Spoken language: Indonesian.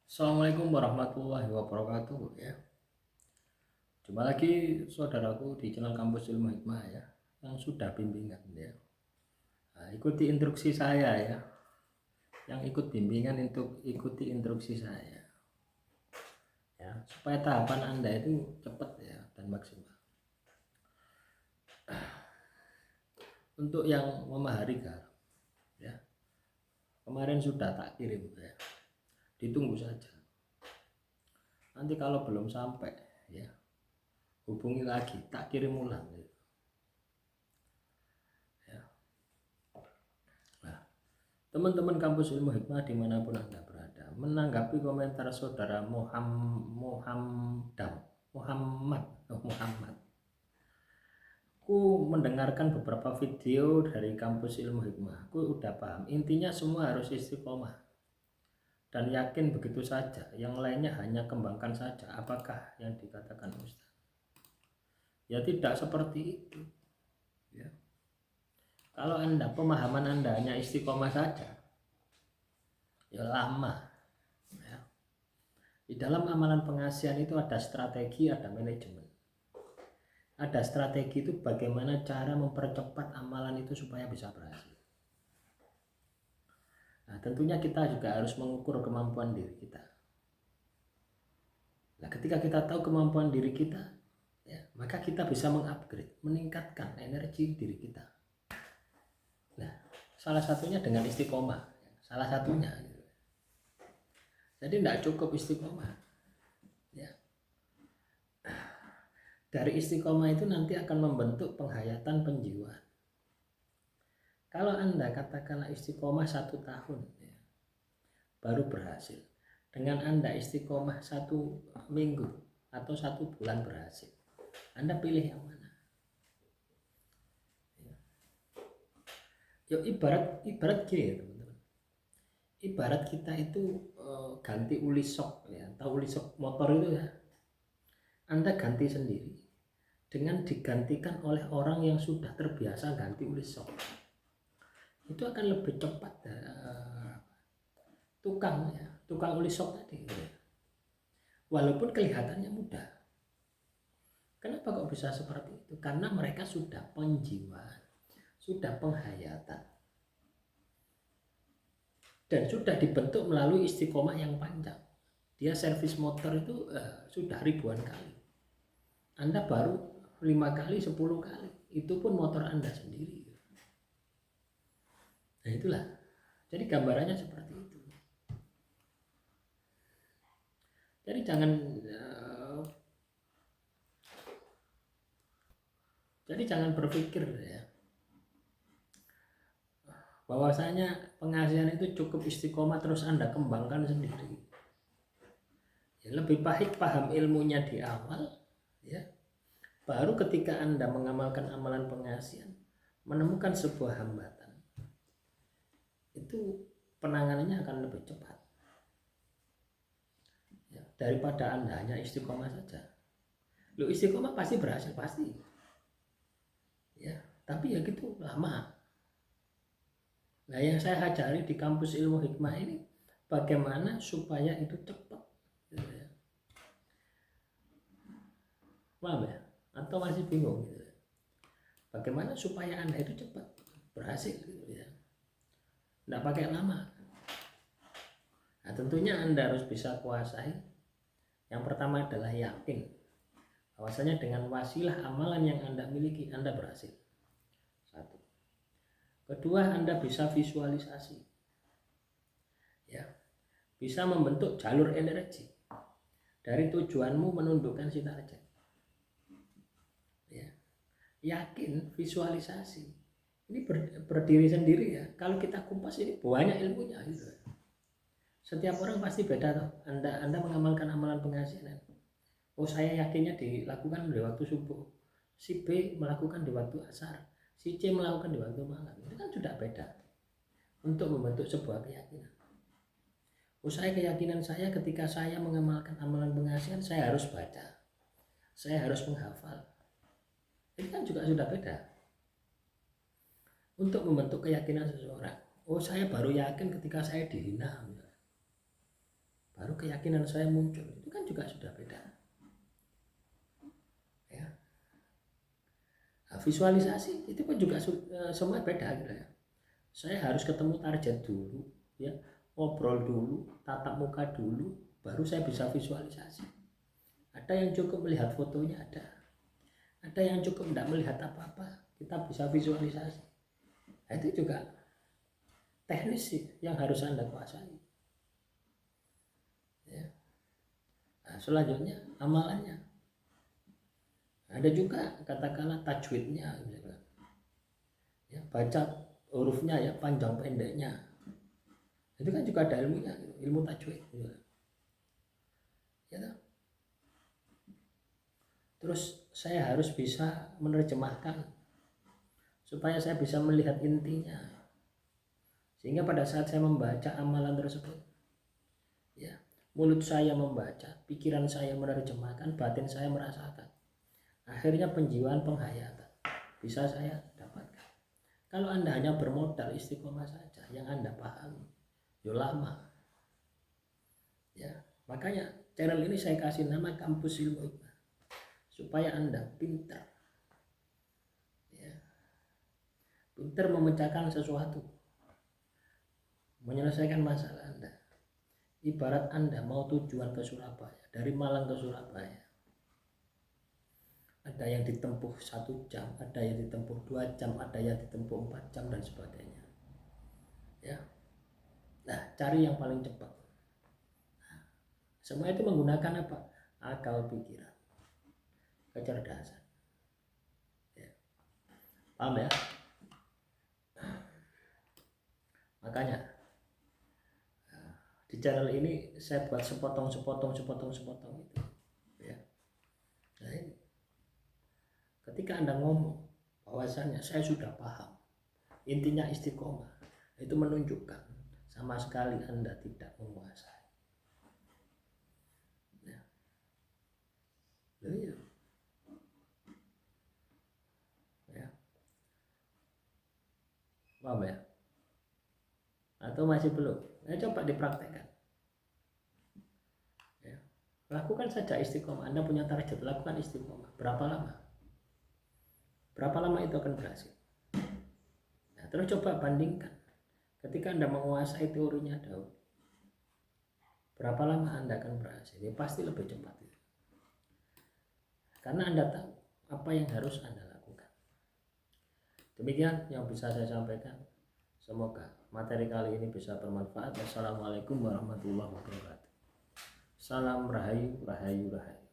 Assalamualaikum warahmatullahi wabarakatuh ya. Jumpa lagi saudaraku di channel Kampus Ilmu Hikmah ya, yang sudah bimbingan ya. Nah, ikuti instruksi saya ya. Yang ikut bimbingan untuk ikuti instruksi saya ya, supaya tahapan Anda itu cepat ya dan maksimal. Untuk yang Memaharika ya, kemarin sudah tak kirim ya. Ditunggu saja. Nanti kalau belum sampai ya, hubungi lagi, tak kirim ulang ya. Teman-teman Kampus Ilmu Hikmah dimanapun Anda berada, menanggapi komentar saudara Muhammad. Aku mendengarkan beberapa video dari Kampus Ilmu Hikmah. Aku udah paham, intinya semua harus istiqomah dan yakin begitu saja. Yang lainnya hanya kembangkan saja. Apakah yang dikatakan Ustaz? Ya tidak seperti itu. Ya. Kalau pemahaman Anda hanya istiqomah saja, ya lama. Ya. Di dalam amalan pengasihan itu ada strategi, ada manajemen. Ada strategi itu bagaimana cara mempercepat amalan itu supaya bisa berhasil. Nah, tentunya kita juga harus mengukur kemampuan diri kita. Nah, ketika kita tahu kemampuan diri kita, ya, maka kita bisa mengupgrade, meningkatkan energi diri kita. Nah, salah satunya dengan istiqomah. Salah satunya. Jadi tidak cukup istiqomah. Ya. Dari istiqomah itu nanti akan membentuk penghayatan penjiwaan. Kalau Anda katakanlah istiqomah 1 tahun ya, baru berhasil. Dengan Anda istiqomah 1 minggu atau 1 bulan berhasil, Anda pilih yang mana? Ya, ibarat gini ya teman-teman. Ibarat kita itu ganti uli sok ya, tahu uli sok motor itu ya. Anda ganti sendiri dengan digantikan oleh orang yang sudah terbiasa ganti uli sok, itu akan lebih cepat tukang uli sok tadi ya. Walaupun kelihatannya mudah. Kenapa kok bisa seperti itu? Karena mereka sudah penjiwaan, sudah penghayatan, dan sudah dibentuk melalui istiqomah yang panjang. Dia servis motor itu sudah ribuan kali. Anda baru 5 kali, 10 kali. Itu pun motor Anda sendiri. Nah itulah. Jadi gambarannya seperti itu. Jadi jangan berpikir ya bahwasanya pengasihan itu cukup istiqomah terus Anda kembangkan sendiri. Ya, lebih baik paham ilmunya di awal ya. Baru ketika Anda mengamalkan amalan pengasihan, menemukan sebuah hambatan, itu penanganannya akan lebih cepat ya, daripada Anda hanya istiqomah saja. Lo istiqomah pasti berhasil, pasti ya, tapi ya gitu lama. Nah yang saya ajari di Kampus Ilmu Hikmah ini bagaimana supaya itu cepat gitu ya. Paham ya? Atau masih bingung gitu ya? Bagaimana supaya Anda itu cepat berhasil gitu ya, tidak pakai lama. Nah tentunya Anda harus bisa kuasai. Yang pertama adalah yakin bahwasanya dengan wasilah amalan yang Anda miliki Anda berhasil. 1. Kedua, Anda bisa visualisasi ya, bisa membentuk jalur energi dari tujuanmu menundukkan si target ya. Yakin, visualisasi ini berdiri sendiri ya. Kalau kita kupas ini banyak ilmunya gitu. Setiap orang pasti beda toh. Anda mengamalkan amalan pengasihan. Oh saya yakinnya dilakukan di waktu subuh, si B melakukan di waktu asar, si C melakukan di waktu malam. Itu kan sudah beda untuk membentuk sebuah keyakinan. Usai keyakinan saya ketika saya mengamalkan amalan pengasihan, saya harus baca, saya harus menghafal. Ini kan juga sudah beda. Untuk membentuk keyakinan seseorang, oh saya baru yakin ketika saya dihina, baru keyakinan saya muncul, itu kan juga sudah beda. Ya. Nah, visualisasi itu pun juga semua beda gitu ya. Saya harus ketemu target dulu, ya, ngobrol dulu, tatap muka dulu, baru saya bisa visualisasi. Ada yang cukup melihat fotonya, ada yang cukup tidak melihat apa-apa, kita bisa visualisasi. Nah, itu juga teknis sih yang harus Anda kuasai. Ya. Nah, selanjutnya amalannya. Ada juga katakanlah tajwidnya, ya, baca hurufnya ya, panjang pendeknya, itu kan juga ada ilmunya, ilmu tajwid gitu. Ya, terus saya harus bisa menerjemahkan supaya saya bisa melihat intinya, sehingga pada saat saya membaca amalan tersebut, ya, mulut saya membaca, pikiran saya menerjemahkan, batin saya merasakan, akhirnya penjiwaan penghayatan bisa saya dapatkan. Kalau Anda hanya bermodal istiqomah saja, yang Anda pahami, ya lama. Ya, makanya channel ini saya kasih nama Kampus Ilmu Hikmah, supaya Anda pintar, ya, pintar memecahkan sesuatu, menyelesaikan masalah Anda. Ibarat Anda mau tujuan ke Surabaya, dari Malang ke Surabaya, ada yang ditempuh 1 jam, ada yang ditempuh 2 jam, ada yang ditempuh 4 jam dan sebagainya. Ya, nah, cari yang paling cepat. Nah, semua itu menggunakan apa? Akal pikiran, kecerdasan. Ya. Paham ya? Makanya di channel ini saya buat sepotong itu. Ya. Nah, ini ketika Anda ngomong bahwasannya saya sudah paham, intinya istiqomah, itu menunjukkan sama sekali Anda tidak menguasai. Ya. Ya. Ya. Paham ya? Atau masih belum? Coba dipraktekkan. Ya. Lakukan saja istiqomah. Anda punya target, lakukan istiqomah. Berapa lama? Berapa lama itu akan berhasil? Nah, terus coba bandingkan. Ketika Anda menguasai teorinya Daud, berapa lama Anda akan berhasil? Ya, pasti lebih cepat. Karena Anda tahu apa yang harus Anda lakukan. Demikian yang bisa saya sampaikan. Semoga materi kali ini bisa bermanfaat. Wassalamualaikum warahmatullahi wabarakatuh. Salam rahayu, rahayu, rahayu.